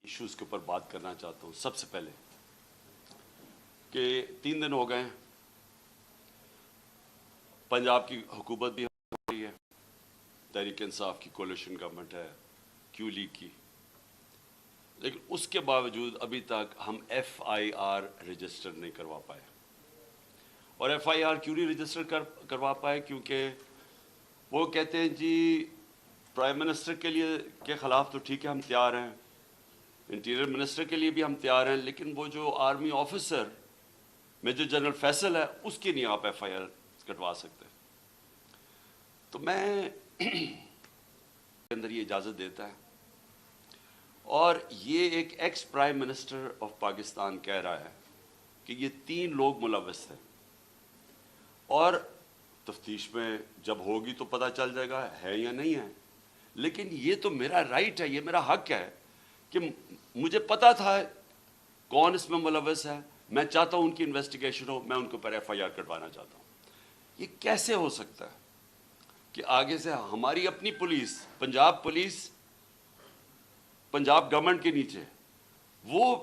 Issues کے اوپر بات کرنا چاہتا ہوں. سب سے پہلے کہ 3 دن ہو گئے ہیں، پنجاب کی حکومت بھی ہو رہی ہے، تحریک انصاف کی کولیشن گورنمنٹ ہے، کیو لیگ کی، لیکن اس کے باوجود ابھی تک ہم ایف آئی آر رجسٹر نہیں کروا پائے. اور ایف آئی آر کیوں نہیں رجسٹر کروا پائے؟ کیونکہ وہ کہتے ہیں جی پرائم منسٹر کے خلاف تو ٹھیک ہے ہم تیار ہیں، انٹیریئر منسٹر کے لیے بھی ہم تیار ہیں، لیکن وہ جو army officer major general Faisal ہے اس کی نہیں آپ ایف آئی آر کٹوا سکتے. تو میں اندر یہ اجازت دیتا ہے، اور یہ ایک ex prime minister of Pakistan کہہ رہا ہے کہ یہ 3 لوگ ملوث تھے، اور تفتیش میں جب ہوگی تو پتہ چل جائے گا ہے یا نہیں ہے. لیکن یہ تو میرا رائٹ ہے، یہ میرا حق ہے کہ مجھے پتا تھا کون اس میں ملوث ہے، میں چاہتا ہوں ان کی انویسٹیگیشن ہو، میں ان کے اوپر ایف آئی آر کٹوانا چاہتا ہوں. یہ کیسے ہو سکتا ہے کہ آگے سے ہماری اپنی پولیس، پولیس پنجاب گورنمنٹ کے نیچے، وہ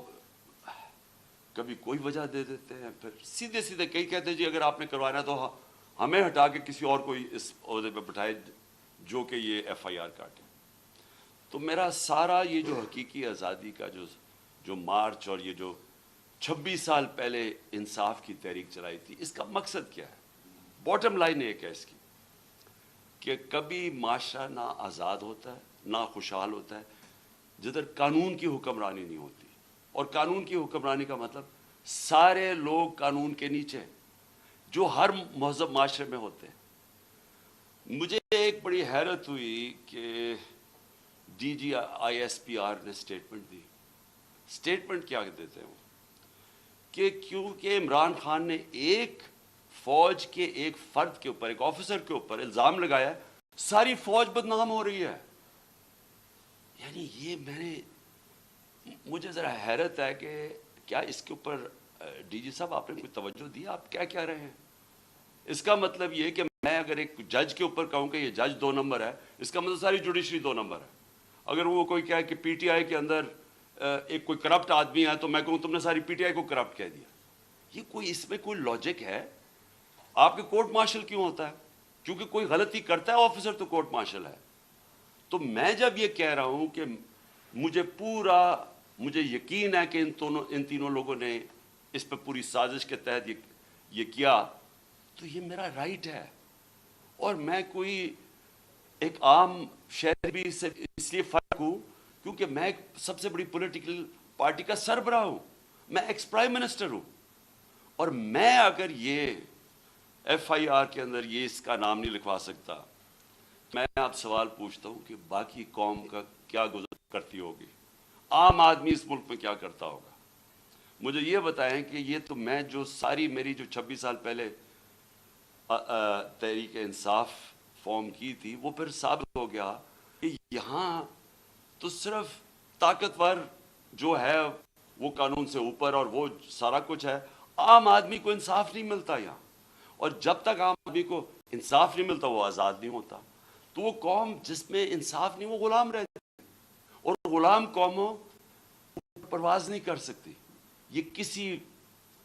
کبھی کوئی وجہ دے دیتے ہیں، پھر سیدھے کئی کہتے ہیں جی اگر آپ نے کروانا تو ہمیں ہٹا کے کسی اور کو اس عہدے پہ بٹھائے جو کہ یہ ایف آئی آر کاٹے. تو میرا سارا یہ جو حقیقی آزادی کا جو مارچ اور یہ جو 26 سال پہلے انصاف کی تحریک چلائی تھی، اس کا مقصد کیا ہے؟ باٹم لائن ایک ہے اس کی کہ کبھی معاشرہ نہ آزاد ہوتا ہے نہ خوشحال ہوتا ہے جدھر قانون کی حکمرانی نہیں ہوتی. اور قانون کی حکمرانی کا مطلب سارے لوگ قانون کے نیچے جو ہر مہذب معاشرے میں ہوتے ہیں. مجھے ایک بڑی حیرت ہوئی کہ D G I S P R نے سٹیٹمنٹ دی. سٹیٹمنٹ کیا دیتے ہیں وہ؟ کہ کیونکہ عمران خان نے ایک فوج کے ایک فرد کے اوپر، ایک آفیسر کے اوپر الزام لگایا ہے، ساری فوج بدنام ہو رہی ہے. یعنی یہ مجھے ذرا حیرت ہے کہ کیا اس کے اوپر ڈی جی صاحب آپ نے کوئی توجہ دی؟ آپ کیا کہہ رہے ہیں؟ اس کا مطلب یہ کہ میں اگر ایک جج کے اوپر کہوں کہ یہ جج 2 نمبر ہے، اس کا مطلب ساری جوڈیشری 2 نمبر ہے. اگر وہ کوئی کہے کہ پی ٹی آئی کے اندر ایک کوئی کرپٹ آدمی ہے تو میں کہوں تم نے ساری پی ٹی آئی کو کرپٹ کہہ دیا. یہ اس میں کوئی لاجک ہے؟ آپ کے کورٹ مارشل کیوں ہوتا ہے؟ کیونکہ کوئی غلطی کرتا ہے آفیسر تو کورٹ مارشل ہے. تو میں جب یہ کہہ رہا ہوں کہ مجھے یقین ہے کہ ان تینوں لوگوں نے اس پہ پوری سازش کے تحت یہ کیا، تو یہ میرا رائٹ ہے. اور میں کوئی ایک عام شہری بھی اس لیے فرق ہوں کیونکہ میں سب سے بڑی پولیٹیکل پارٹی کا سربراہ ہوں، میں ایکس پرائم منسٹر ہوں. اور میں اگر یہ ایف آئی آر کے اندر یہ اس کا نام نہیں لکھوا سکتا، میں آپ سوال پوچھتا ہوں کہ باقی قوم کا کیا گزر کرتی ہوگی، عام آدمی اس ملک میں کیا کرتا ہوگا. مجھے یہ بتائیں کہ یہ تو میں جو ساری میری جو 26 سال پہلے تحریک انصاف فارم کی تھی، وہ پھر ثابت ہو گیا کہ یہاں تو صرف طاقتور جو ہے وہ قانون سے اوپر اور وہ سارا کچھ ہے، عام آدمی کو انصاف نہیں ملتا یہاں. اور جب تک عام آدمی کو انصاف نہیں ملتا وہ آزاد نہیں ہوتا. تو وہ قوم جس میں انصاف نہیں، وہ غلام رہتی ہے، اور غلام قوموں پرواز نہیں کر سکتی. یہ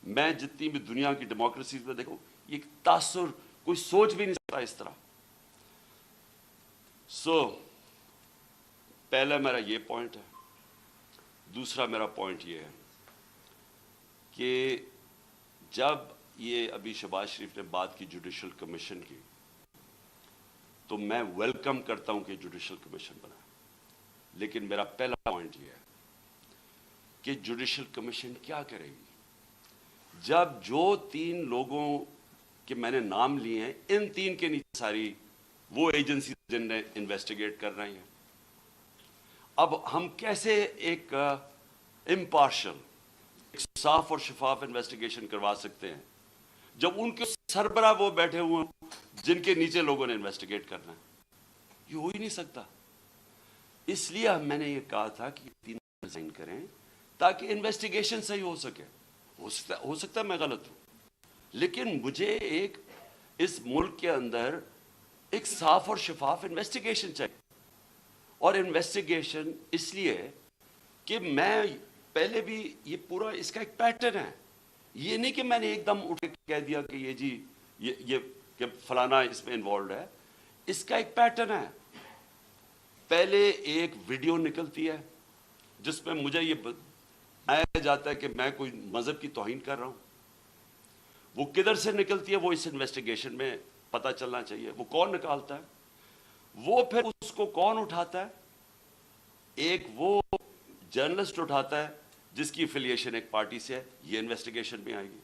میں جتنی بھی دنیا کی ڈیموکریسیز میں دیکھوں، یہ تاثر کوئی سوچ بھی نہیں سکتا اس طرح. پہلا میرا یہ پوائنٹ ہے. دوسرا میرا پوائنٹ یہ ہے کہ جب یہ ابھی شہباز شریف نے بات کی جوڈیشل کمیشن کی، تو میں ویلکم کرتا ہوں کہ جوڈیشل کمیشن بنا. لیکن میرا پہلا پوائنٹ یہ ہے کہ جوڈیشل کمیشن کیا کرے گی جب جو 3 لوگوں کے میں نے نام لیے ہیں، ان 3 کے نیچے ساری وہ ایجنسی جن نے انویسٹیگیٹ کر رہی ہیں. اب ہم کیسے ایک امپارشل، ایک صاف اور شفاف انویسٹیگیشن کروا سکتے ہیں جب ان کے سربراہ وہ بیٹھے ہوئے ہیں جن کے نیچے لوگوں نے انویسٹیگیٹ کرنا ہے؟ یہ ہو ہی نہیں سکتا. اس لیے میں نے یہ کہا تھا کہ 3 ریزائن کریں تاکہ انویسٹیگیشن صحیح ہو سکے. ہو سکتا ہے میں غلط ہوں، لیکن مجھے اس ملک کے اندر ایک صاف اور شفاف انویسٹیگیشن چاہیے. اور انویسٹیگیشن اس لیے کہ میں پہلے بھی یہ پورا اس کا ایک پیٹرن ہے. یہ نہیں کہ میں نے ایک دم اٹھ کے کہہ دیا کہ یہ جی یہ کہ فلانا اس میں انوالوڈ ہے. اس کا ایک پیٹرن ہے. پہلے ایک ویڈیو نکلتی ہے جس میں مجھے یہ بتایا جاتا ہے کہ میں کوئی مذہب کی توہین کر رہا ہوں. وہ کدھر سے نکلتی ہے وہ اس انویسٹیگیشن میں پتہ چلنا چاہیے. وہ کون نکالتا ہے, وہ پھر اس کو کون اٹھاتا ہے. ایک وہ جرنلسٹ اٹھاتا ہے جس کی افیلیشن ایک پارٹی سے ہے, یہ انویسٹیگیشن میں آئے گی.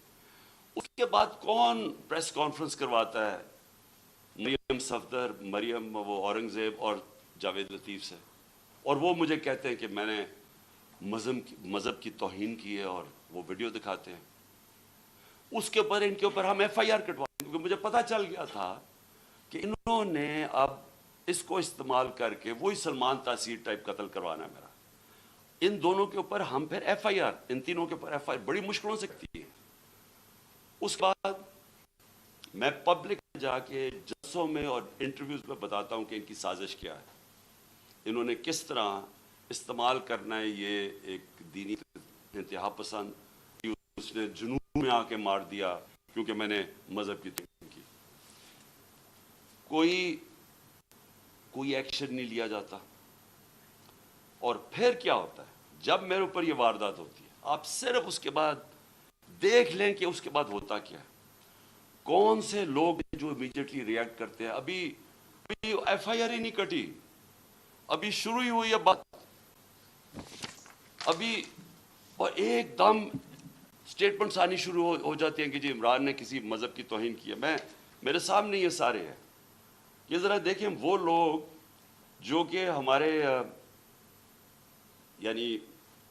اس کے بعد کون پریس کانفرنس کرواتا ہے, مریم صفدر, مریم وہ اورنگزیب اور جاوید لطیف سے, اور وہ مجھے کہتے ہیں کہ میں نے مذہب کی توہین کی ہے اور وہ ویڈیو دکھاتے ہیں. اس کے اوپر ان کے اوپر ہم ایف آئی آر کٹوائیں, کیونکہ مجھے پتا چل گیا تھا کہ انہوں نے اب اس کو استعمال کر کے وہی سلمان تاثیر ٹائپ قتل کروانا ہے میرا. ان دونوں کے اوپر ہم پھر ایف آئی آر, ان تینوں کے اوپر ایف آئی آر بڑی مشکلوں سے کرتی ہے. اس کے بعد میں پبلک میں جا کے جلسوں میں اور انٹرویوز میں بتاتا ہوں کہ ان کی سازش کیا ہے, انہوں نے کس طرح استعمال کرنا ہے یہ ایک دینی انتہا پسند. اس نے جنوب میں آ کے مار دیا کیونکہ میں نے مذہب کی توہین کی. کوئی ایکشن نہیں لیا جاتا. اور پھر کیا ہوتا ہے جب میرے اوپر یہ واردات ہوتی ہے, آپ صرف اس کے بعد دیکھ لیں کہ اس کے بعد ہوتا کیا ہے. کون سے لوگ جو امیڈیٹلی ریئیکٹ کرتے ہیں. ابھی ایف آئی آر ہی نہیں کٹی, ابھی شروع ہی ہوئی ہے بات ابھی, اور ایک دم سٹیٹمنٹس آنی شروع ہو جاتی ہیں کہ جی عمران نے کسی مذہب کی توہین کی ہے. میرے سامنے یہ سارے ہیں. یہ ذرا دیکھیں وہ لوگ جو کہ ہمارے یعنی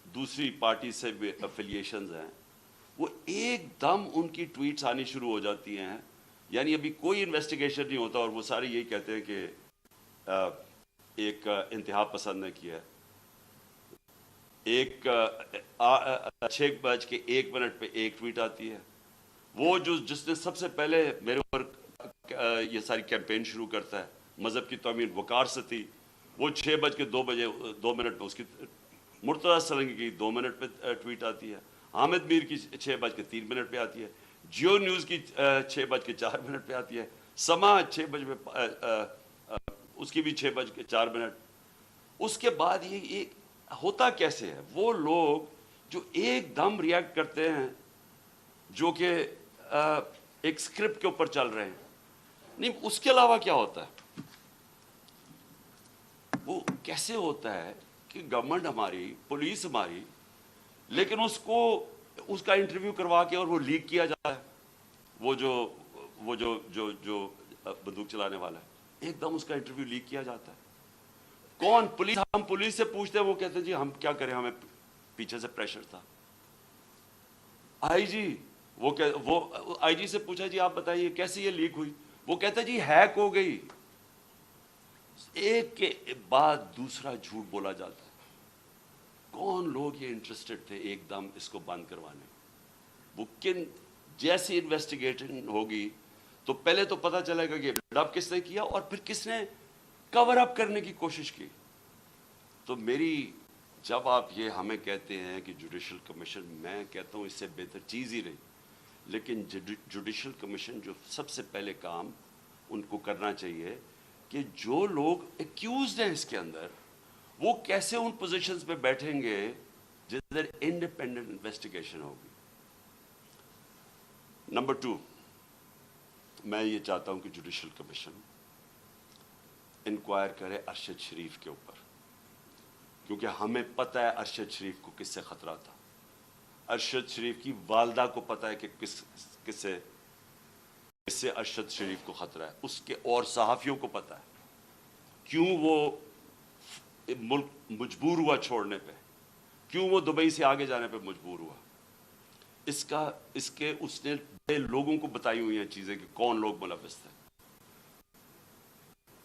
دوسری پارٹی سے افیلیشنز ہیں, وہ ایک دم ان کی ٹویٹس آنی شروع ہو جاتی ہیں. یعنی ابھی کوئی انویسٹیگیشن نہیں ہوتا اور وہ سارے یہی کہتے ہیں کہ ایک انتہا پسند نے کیا ہے. ایک 6:01 پہ ایک ٹویٹ آتی ہے, وہ جس نے سب سے پہلے میرے اوپر یہ ساری کیمپین شروع کرتا ہے مذہب کی توہین, وقار ستی, وہ 6:02 پہ اس کی مرتضیٰ سرنگی کی 2 منٹ پہ ٹویٹ آتی ہے, حامد میر کی 6:03 پہ آتی ہے, جیو نیوز کی 6:04 پہ آتی ہے, سما 6 بجے اس کی بھی 6:04. اس کے بعد یہ ہوتا کیسے ہے, وہ لوگ جو ایک دم ریئیکٹ کرتے ہیں جو کہ ایک سکرپٹ کے اوپر چل رہے ہیں. نہیں, اس کے علاوہ کیا ہوتا ہے, وہ کیسے ہوتا ہے کہ گورنمنٹ ہماری, پولیس ہماری, لیکن اس کا انٹرویو کروا کے اور وہ لیک کیا جاتا ہے. وہ جو بندوق چلانے والا ہے, ایک دم اس کا انٹرویو لیک کیا جاتا ہے. کون؟ پولیس. ہم پولیس سے پوچھتے ہیں, وہ کہتے ہیں جی ہم کیا کریں, ہمیں پیچھے سے پریشر تھا. آئی جی, وہ آئی جی سے پوچھا جی آپ بتائیے کیسے یہ لیک ہوئی, وہ کہتا ہے جی ہیک ہو گئی. ایک کے بعد دوسرا جھوٹ بولا جاتا ہے. کون لوگ یہ انٹرسٹڈ تھے ایک دم اس کو بند کروانے. وہ جیسی انویسٹیگیشن ہوگی تو پہلے تو پتہ چلے گا کہ ڈب کس نے کیا اور پھر کس نے کور اپ کرنے کی کوشش کی. تو جب آپ یہ ہمیں کہتے ہیں کہ جوڈیشل کمیشن, میں کہتا ہوں اس سے بہتر چیز ہی رہی. لیکن جوڈیشل کمیشن جو سب سے پہلے کام ان کو کرنا چاہیے کہ جو لوگ ایکیوزڈ ہیں اس کے اندر, وہ کیسے ان پوزیشنز پہ بیٹھیں گے جدھر انڈیپینڈنٹ انویسٹیگیشن ہوگی. نمبر 2, میں یہ چاہتا ہوں کہ جوڈیشل کمیشن انکوائر کرے ارشد شریف کے اوپر, کیونکہ ہمیں پتہ ہے ارشد شریف کو کس سے خطرہ تھا. ارشد شریف کی والدہ کو پتہ ہے کہ کس سے ارشد شریف کو خطرہ ہے. اس کے اور صحافیوں کو پتہ ہے کیوں وہ ملک مجبور ہوا چھوڑنے پہ, کیوں وہ دبئی سے آگے جانے پہ مجبور ہوا. اس نے لوگوں کو بتائی ہوئی ہیں چیزیں کہ کون لوگ ملوث تھے.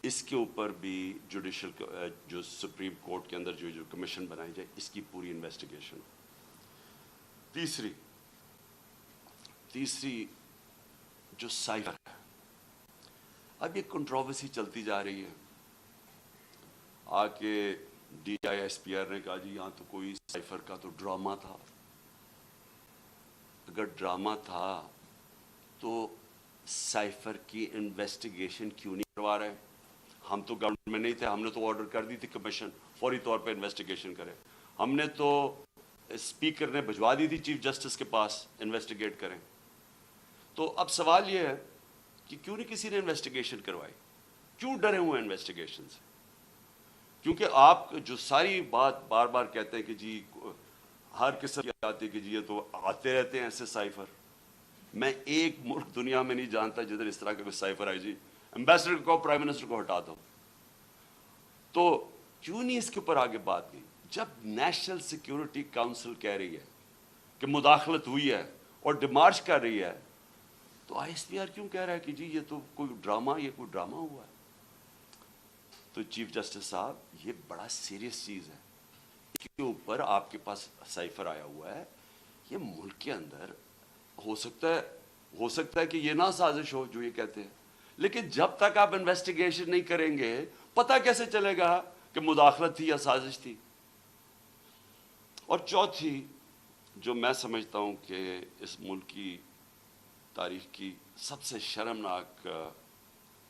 اس کے اوپر بھی جو سپریم کورٹ کے اندر جو کمیشن بنائی جائے, اس کی پوری انویسٹیگیشن. تیسری جو سائبر ہے, اب یہ کنٹروورسی چلتی جا رہی ہے. DISPR نے کہا جی یہاں تو کوئی سائفر کا تو ڈرامہ تھا. اگر ڈرامہ تھا تو سائفر کی انویسٹیگیشن کیوں نہیں کروا رہے؟ ہم تو گورنمنٹ میں نہیں تھے, ہم نے تو آرڈر کر دی تھی کمیشن فوری طور پہ انویسٹیگیشن کرے. ہم نے تو اسپیکر نے بھجوا دی تھی چیف جسٹس کے پاس انویسٹیگیٹ کریں. تو اب سوال یہ ہے کہ کیوں نہیں کسی نے انویسٹیگیشن کروائی؟ کیوں ڈرے ہوئے ہیں انویسٹیگیشن سے؟ کیونکہ آپ جو ساری بات بار بار کہتے ہیں کہ جی ہر قسم کی آتی ہے کہ جی یہ تو آتے رہتے ہیں ایسے سائفر. میں ایک ملک دنیا میں نہیں جانتا جدھر اس طرح کا کوئی سائفر آئے جی امبیسڈر کو پرائم منسٹر کو ہٹا دو. تو کیوں نہیں اس کے اوپر آگے بات کی؟ جب نیشنل سیکیورٹی کاؤنسل کہہ رہی ہے کہ مداخلت ہوئی ہے اور ڈیمارچ کر رہی ہے, تو ISPR کیوں کہہ رہا ہے کہ جی یہ تو کوئی ڈرامہ ہوا ہے؟ تو چیف جسٹس صاحب یہ بڑا سیریس چیز ہے. اس کے اوپر آپ کے پاس سائفر آیا ہوا ہے, یہ ملک کے اندر ہو سکتا ہے کہ یہ نہ سازش ہو جو یہ کہتے ہیں, لیکن جب تک آپ انویسٹیگیشن نہیں کریں گے پتہ کیسے چلے گا کہ مداخلت تھی یا سازش تھی؟ اور چوتھی جو میں سمجھتا ہوں کہ اس ملک کی تاریخ کی سب سے شرمناک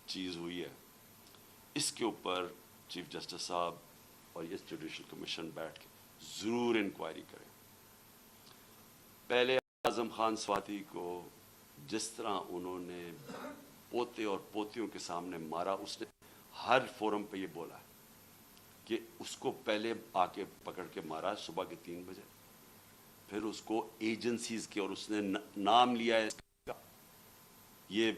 چیز ہوئی ہے, اس کے اوپر چیف جسٹس صاحب اور یہ جوڈیشل کمیشن بیٹھ کے ضرور انکوائری کریں. پہلے اعظم خان سواتی کو جس طرح انہوں نے پوتے اور پوتیوں کے سامنے مارا, اس نے ہر فورم پہ یہ بولا ہے کہ اس کو پہلے آ کے پکڑ کے مارا صبح کے 3 بجے, پھر اس کو ایجنسیز کے, اور اس نے نام لیا ہے یہ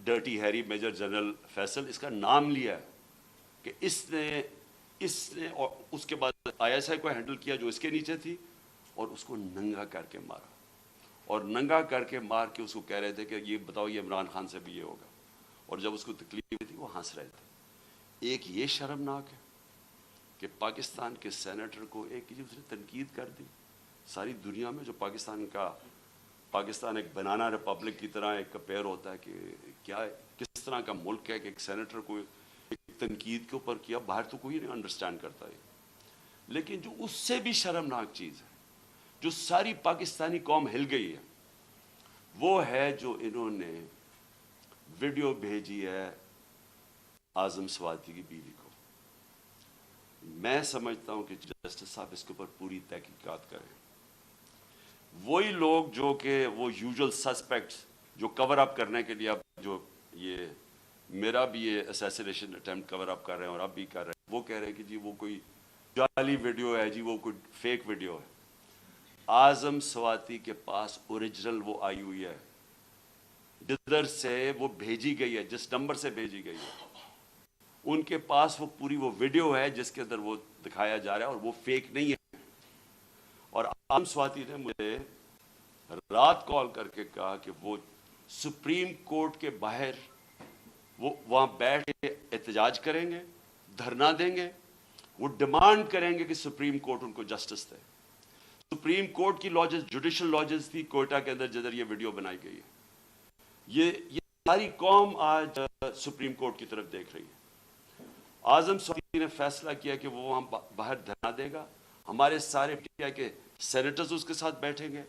dirty Harry major general Faisal, اس کا نام لیا ہے کہ اس نے اور اس کے بعد ISI کو ہینڈل کیا جو اس کے نیچے تھی, اور اس کو ننگا کر کے مارا, اور ننگا کر کے مار کے اس کو کہہ رہے تھے کہ یہ بتاؤ یہ عمران خان سے بھی یہ ہوگا, اور جب اس کو تکلیف تھی وہ ہنس رہے تھے. ایک یہ شرمناک ہے کہ پاکستان کے سینیٹر کو ایک دوسرے تنقید کر دی. ساری دنیا میں جو پاکستان ایک بنانا ریپبلک کی طرح ایک کمپیئر ہوتا ہے کہ کیا کس طرح کا ملک ہے کہ ایک سینیٹر کو ایک تنقید کے اوپر کیا, باہر تو کوئی نہیں انڈرسٹینڈ کرتا ہے. لیکن جو اس سے بھی شرمناک چیز ہے, جو ساری پاکستانی قوم ہل گئی ہے, وہ ہے جو انہوں نے ویڈیو بھیجی ہے اعظم سواتی کی بیوی کو. میں سمجھتا ہوں کہ جسٹس صاحب اس کے اوپر پوری تحقیقات کریں. وہی لوگ جو کہ وہ یوزول سسپیکٹس جو کور اپ کرنے کے لیے اب جو یہ میرا بھی یہ اسیسینیشن اٹیمپٹ کور اپ کر رہے ہیں اور اب بھی کر رہے ہیں, وہ کہہ رہے ہیں کہ جی وہ کوئی جعلی ویڈیو ہے, جی وہ کوئی فیک ویڈیو ہے. اعظم سواتی کے پاس اوریجنل وہ آئی ہوئی ہے, جدھر سے وہ بھیجی گئی ہے, جس نمبر سے بھیجی گئی ہے, ان کے پاس وہ پوری وہ ویڈیو ہے جس کے اندر وہ دکھایا جا رہا ہے, اور وہ فیک نہیں ہے. اور اعظم سواتی نے مجھے رات کال کر کے کہا کہ وہ سپریم کورٹ کے باہر وہ وہاں بیٹھ کے احتجاج کریں گے, دھرنا دیں گے, وہ ڈیمانڈ کریں گے کہ سپریم کورٹ ان کو جسٹس دے. سپریم کورٹ کی لاجز جوڈیشل لاجز تھی کوئٹہ کے اندر جدھر یہ ویڈیو بنائی گئی ہے. یہ ساری قوم آج سپریم کورٹ کی طرف دیکھ رہی ہے. اعظم سواتی نے فیصلہ کیا کہ وہ وہاں باہر دھرنا دے گا, ہمارے سارے PTI کے سینیٹرز اس کے ساتھ بیٹھیں گے,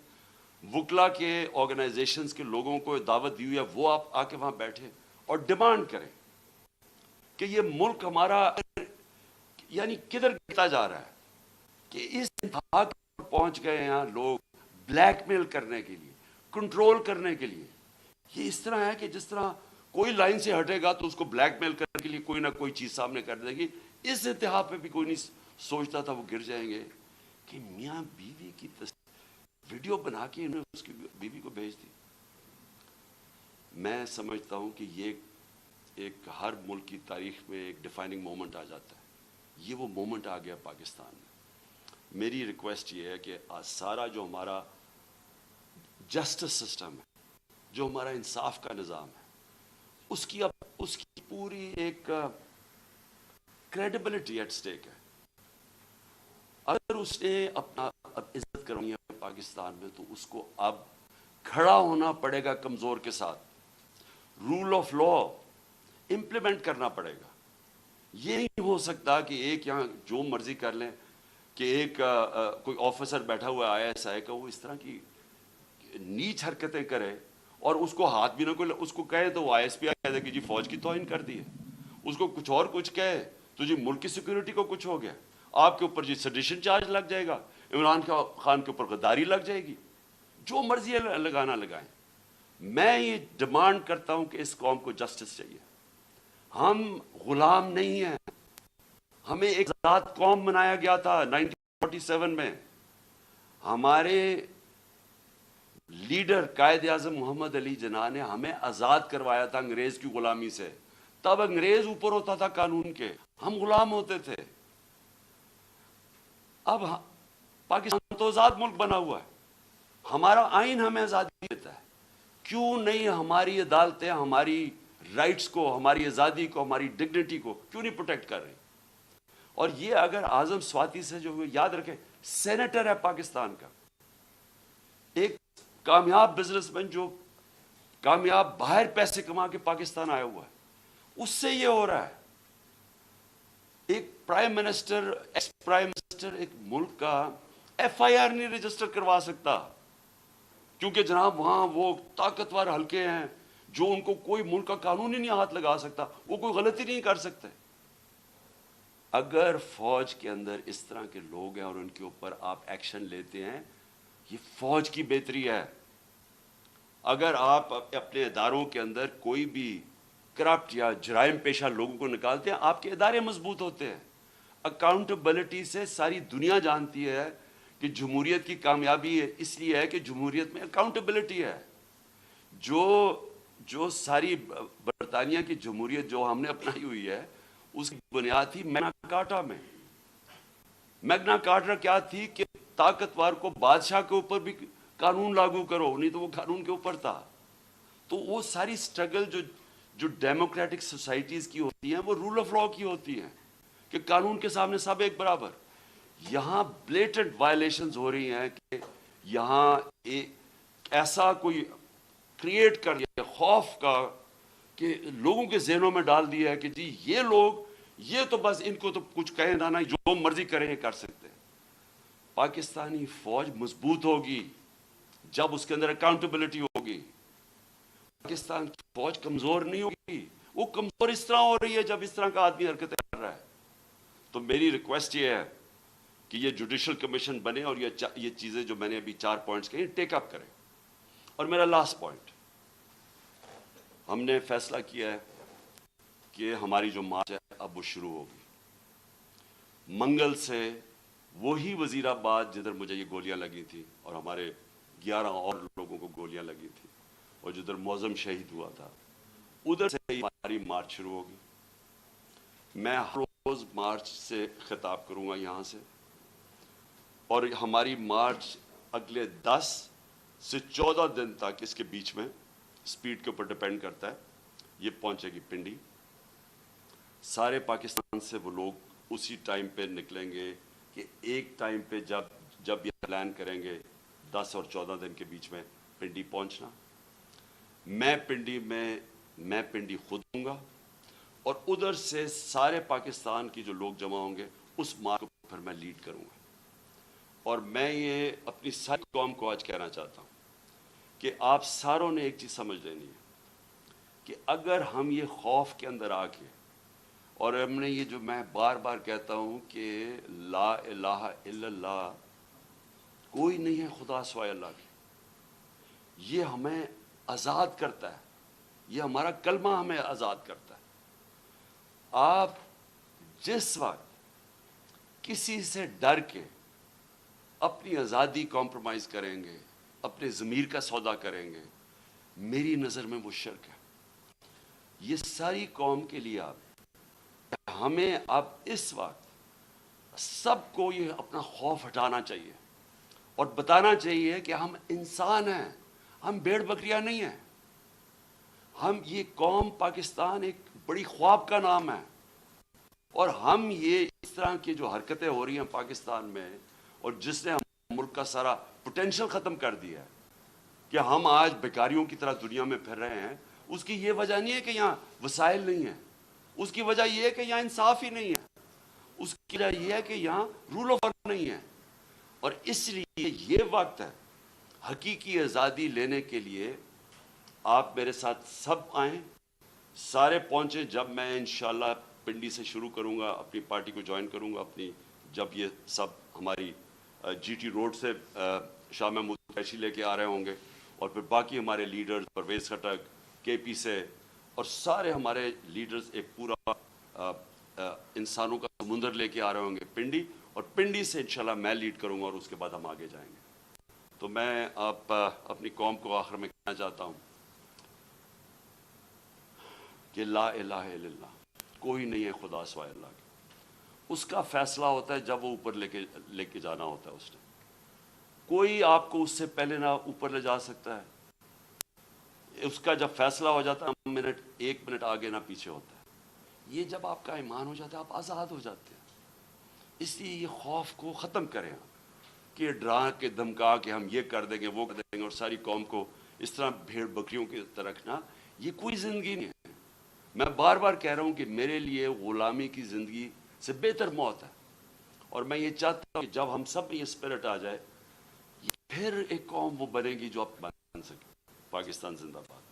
وکلا کے آرگنائزیشنز کے لوگوں کو دعوت دی ہوئی ہے, وہ آپ آ کے وہاں بیٹھیں اور ڈیمانڈ کریں کہ یہ ملک ہمارا یعنی کدھر گرتا جا رہا ہے, کہ اس انتہا پر پہنچ گئے ہیں لوگ بلیک میل کرنے کے لیے, کنٹرول کرنے کے لیے. یہ اس طرح ہے کہ جس طرح کوئی لائن سے ہٹے گا تو اس کو بلیک میل کرنے کے لیے کوئی نہ کوئی چیز سامنے کر دے گی. اس انتہا پہ بھی کوئی نہیں سوچتا تھا وہ گر جائیں گے کہ میاں بیوی کی ویڈیو بنا کے انہوں نے اس کی بیوی کو بھیج دی. میں سمجھتا ہوں کہ یہ ایک ہر ملک کی تاریخ میں ایک ڈیفائننگ مومنٹ آ جاتا ہے. یہ وہ مومنٹ آ گیا پاکستان میں. میری ریکویسٹ یہ ہے کہ سارا جو ہمارا جسٹس سسٹم ہے, جو ہمارا انصاف کا نظام ہے, اس کی پوری ایک کریڈیبلٹی ایٹ سٹیک ہے. اگر اس نے اپنا عزت کرنی ہے پاکستان میں تو اس کو اب کھڑا ہونا پڑے گا کمزور کے ساتھ, رول آف لا امپلیمنٹ کرنا پڑے گا. یہ نہیں ہو سکتا کہ ایک یہاں جو مرضی کر لیں کہ ایک کوئی آفیسر بیٹھا ہوا ہے ISI کا، وہ اس طرح کی نیچ حرکتیں کرے اور اس کو ہاتھ بھی نہ کوئی اس کو کہے تو وہ ISPI کہہ دے کہ جی فوج کی توہین کر دی ہے، اس کو کچھ اور کچھ کہے تو جی ملک کی سیکورٹی کو کچھ ہو گیا، آپ کے اوپر جی سیڈیشن چارج لگ جائے گا، عمران خان کے اوپر غداری لگ جائے گی، جو مرضی لگانا لگائیں۔ میں یہ ڈیمانڈ کرتا ہوں کہ اس قوم کو جسٹس چاہیے، ہم غلام نہیں ہیں، ہمیں ایک آزاد قوم بنایا گیا تھا 1947 میں، ہمارے لیڈر قائد اعظم محمد علی جناح نے ہمیں آزاد کروایا تھا انگریز کی غلامی سے، تب انگریز اوپر ہوتا تھا قانون کے، ہم غلام ہوتے تھے۔ اب پاکستان تو آزاد ملک بنا ہوا ہے، ہمارا آئین ہمیں آزادی دیتا ہے، کیوں نہیں ہماری عدالتیں ہماری رائٹس کو، ہماری آزادی کو، ہماری ڈگنیٹی کو کیوں نہیں پروٹیکٹ کر رہی؟ اور یہ اگر اعظم سواتی سے جو یاد رکھیں، سینیٹر ہے پاکستان کا، ایک کامیاب بزنس مین جو کامیاب باہر پیسے کما کے پاکستان آیا ہوا ہے، اس سے یہ ہو رہا ہے۔ ایک prime minister, ex prime minister ایک ملک کا FIR نہیں رجسٹر کروا سکتا، کیونکہ جناب وہاں وہ طاقتور حلقے ہیں جو ان کو کوئی ملک کا قانون ہی نہیں ہاتھ لگا سکتا، وہ کوئی غلطی نہیں کر سکتے۔ اگر فوج کے اندر اس طرح کے لوگ ہیں اور ان کے اوپر آپ ایکشن لیتے ہیں، یہ فوج کی بہتری ہے۔ اگر آپ اپنے اداروں کے اندر کوئی بھی کرپٹ یا جرائم پیشہ لوگوں کو نکالتے ہیں، آپ کے ادارے مضبوط ہوتے ہیں۔ اکاؤنٹیبلٹی سے ساری دنیا جانتی ہے کہ جمہوریت کی کامیابی اس لیے ہے کہ جمہوریت میں اکاؤنٹیبلٹی ہے۔ جو ساری برطانیہ کی جمہوریت جو ہم نے اپنائی ہوئی ہے، اس کی بنیاد تھی میگنا کارٹا میں۔ میگنا کارٹا کیا تھی کہ طاقتور کو بادشاہ کے اوپر بھی قانون لاگو کرو، نہیں تو وہ قانون کے اوپر تھا۔ تو وہ ساری سٹرگل جو ڈیموکریٹک سوسائٹیز کی ہوتی ہیں، وہ رول آف لا کی ہوتی ہیں کہ قانون کے سامنے سب ایک برابر۔ یہاں بلیٹنٹ وائلیشنز ہو رہی ہیں کہ یہاں ایسا کوئی کریٹ کر دیا خوف کا کہ لوگوں کے ذہنوں میں ڈال دیا ہے کہ جی یہ لوگ، یہ تو بس ان کو تو کچھ کہیں نہ جو مرضی کریں کر سکتے ہیں۔ پاکستانی فوج مضبوط ہوگی جب اس کے اندر اکاؤنٹیبلٹی ہوگی۔ پاکستان کی فوج کمزور نہیں ہوگی، وہ کمزور اس طرح ہو رہی ہے جب اس طرح کا آدمی حرکتیں کر رہا ہے۔ تو میری ریکویسٹ یہ ہے کہ یہ جوڈیشل کمیشن بنے اور یہ چیزیں جو میں نے ابھی 4 پوائنٹس کہی ٹیک اپ کریں۔ اور میرا لاسٹ پوائنٹ، ہم نے فیصلہ کیا ہے کہ ہماری جو مارچ ہے اب وہ شروع ہوگی منگل سے۔ وہی وزیر آباد جدھر مجھے یہ گولیاں لگی تھی اور ہمارے 11 اور لوگوں کو گولیاں لگی تھی اور جدھر معظم شہید ہوا تھا، ادھر سے ہماری مارچ شروع ہوگی۔ میں ہر روز مارچ سے خطاب کروں گا یہاں سے، اور ہماری مارچ اگلے 10 سے 14 دن تک، اس کے بیچ میں سپیڈ کے اوپر ڈیپینڈ کرتا ہے، یہ پہنچے گی پنڈی۔ سارے پاکستان سے وہ لوگ اسی ٹائم پہ نکلیں گے کہ ایک ٹائم پہ جب یہ پلان کریں گے 10 اور 14 دن کے بیچ میں پنڈی پہنچنا۔ میں پنڈی خود ہوں گا، اور ادھر سے سارے پاکستان کی جو لوگ جمع ہوں گے اس مارچ کو پھر میں لیڈ کروں گا۔ اور میں یہ اپنی ساری قوم کو آج کہنا چاہتا ہوں کہ آپ ساروں نے ایک چیز سمجھ لینی ہے کہ اگر ہم یہ خوف کے اندر آ کے، اور ہم نے یہ جو میں بار بار کہتا ہوں کہ لا الہ الا اللہ، کوئی نہیں ہے خدا سوائے اللہ کے، یہ ہمیں آزاد کرتا ہے، یہ ہمارا کلمہ ہمیں آزاد کرتا ہے۔ آپ جس وقت کسی سے ڈر کے اپنی آزادی کمپرومائز کریں گے، اپنے ضمیر کا سودا کریں گے، میری نظر میں وہ شرک ہے۔ یہ ساری قوم کے لیے ہمیں اب اس وقت سب کو یہ اپنا خوف ہٹانا چاہیے اور بتانا چاہیے کہ ہم انسان ہیں، ہم بھیڑ بکریاں نہیں ہیں۔ ہم یہ قوم پاکستان ایک بڑی خواب کا نام ہے، اور ہم یہ اس طرح کی جو حرکتیں ہو رہی ہیں پاکستان میں، اور جس نے ہم ملک کا سارا پوٹینشل ختم کر دیا ہے کہ ہم آج بیکاریوں کی طرح دنیا میں پھر رہے ہیں، اس کی یہ وجہ نہیں ہے کہ یہاں وسائل نہیں ہیں، اس کی وجہ یہ ہے کہ یہاں انصاف ہی نہیں ہے، اس کی وجہ یہ ہے کہ یہاں رول آف لا نہیں ہے. اور اس لیے یہ وقت ہے حقیقی آزادی لینے کے لیے. آپ میرے ساتھ سب آئیں، سارے پہنچیں. جب میں انشاءاللہ پنڈی سے شروع کروں گا، اپنی پارٹی کو جوائن کروں گا اپنی، جب یہ سب ہماری جی ٹی روڈ سے شاہ محمود قریشی لے کے آ رہے ہوں گے، اور پھر باقی ہمارے لیڈرز پرویز خٹک، کے پی سے، اور سارے ہمارے لیڈرز ایک پورا انسانوں کا سمندر لے کے آ رہے ہوں گے پنڈی، اور پنڈی سے انشاءاللہ میں لیڈ کروں گا، اور اس کے بعد ہم آگے جائیں گے. تو میں اپنی قوم کو آخر میں کہنا چاہتا ہوں کہ لا الہ الا اللہ، کوئی نہیں ہے خدا سوائے اللہ کے. اس کا فیصلہ ہوتا ہے جب وہ اوپر لے کے جانا ہوتا ہے. اس نے کوئی آپ کو اس سے پہلے نہ اوپر لے جا سکتا ہے. اس کا جب فیصلہ ہو جاتا ہے ایک منٹ آگے نہ پیچھے ہوتا ہے. یہ جب آپ کا ایمان ہو جاتا ہے آپ آزاد ہو جاتے ہیں. اس لیے یہ خوف کو ختم کریں کہ ڈرا کے دھمکا کہ ہم یہ کر دیں گے وہ کر دیں گے، اور ساری قوم کو اس طرح بھیڑ بکریوں کی طرح رکھنا، یہ کوئی زندگی نہیں ہے. میں بار بار کہہ رہا ہوں کہ میرے لیے غلامی کی زندگی سے بہتر موت ہے. اور میں یہ چاہتا ہوں کہ جب ہم سب میں یہ اسپرٹ آ جائے، پھر ایک قوم وہ بنے گی جو آپ بن سکے. پاکستان زندہ باد.